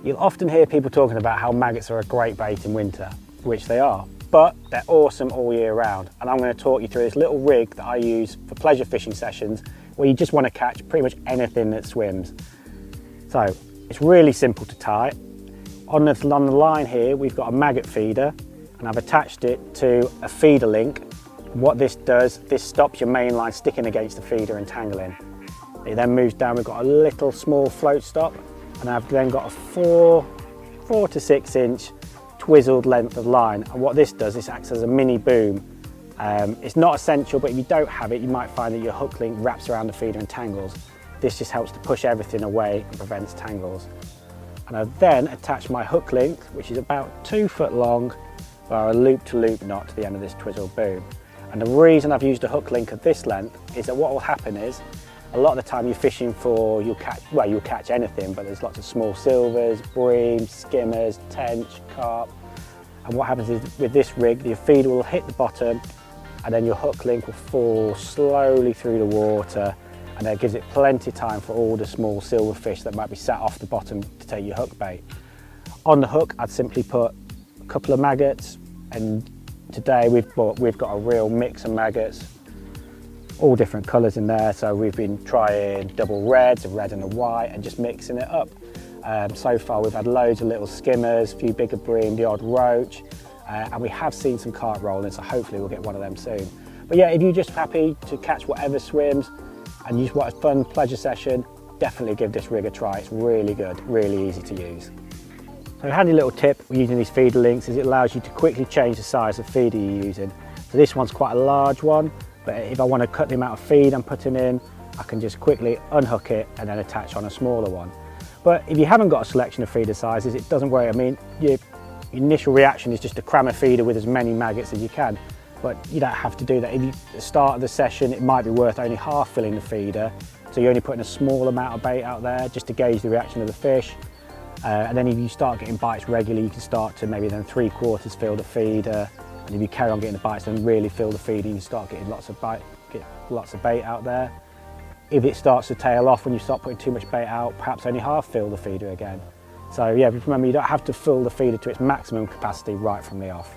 You'll often hear people talking about how maggots are a great bait in winter, which they are, but they're awesome all year round. And I'm going to talk you through this little rig that I use for pleasure fishing sessions where you just want to catch pretty much anything that swims. So it's really simple to tie. On the line here, we've got a maggot feeder, and I've attached it to a feeder link. What this does, this stops your main line sticking against the feeder and tangling. It then moves down, we've got a little small float stop, and I've then got a 4 to 6 inch twizzled length of line. And what this does, this acts as a mini boom. It's not essential, but if you don't have it, you might find that your hook link wraps around the feeder and tangles. This just helps to push everything away and prevents tangles. And I've then attached my hook link, which is about 2 foot long, via a loop-to-loop knot to the end of this twizzled boom. And the reason I've used a hook link of this length is that what will happen is, a lot of the time you're fishing for, you'll catch anything, but there's lots of small silvers, breams, skimmers, tench, carp. And what happens is with this rig, your feeder will hit the bottom and then your hook link will fall slowly through the water, and that gives it plenty of time for all the small silver fish that might be sat off the bottom to take your hook bait. On the hook, I'd simply put a couple of maggots, and today we've got a real mix of maggots, all different colours in there. So we've been trying double reds, a red and a white, and just mixing it up. So far we've had loads of little skimmers, a few bigger bream, the odd roach, and we have seen some carp rolling, so hopefully we'll get one of them soon. But yeah, if you're just happy to catch whatever swims and you just want a fun pleasure session, definitely give this rig a try. It's really good, really easy to use. So a handy little tip with using these feeder links is it allows you to quickly change the size of feeder you're using. So this one's quite a large one, but if I want to cut the amount of feed I'm putting in, I can just quickly unhook it and then attach on a smaller one. But if you haven't got a selection of feeder sizes, it doesn't worry. I mean, your initial reaction is just to cram a feeder with as many maggots as you can, but you don't have to do that. If you at the start of the session, it might be worth only half filling the feeder, so you're only putting a small amount of bait out there just to gauge the reaction of the fish. And then if you start getting bites regularly, you can start to maybe then 3/4 fill the feeder. And if you carry on getting the bites, then really fill the feeder, you start getting lots of bait out there. If it starts to tail off when you start putting too much bait out, perhaps only half fill the feeder again. So yeah, remember, you don't have to fill the feeder to its maximum capacity right from the off.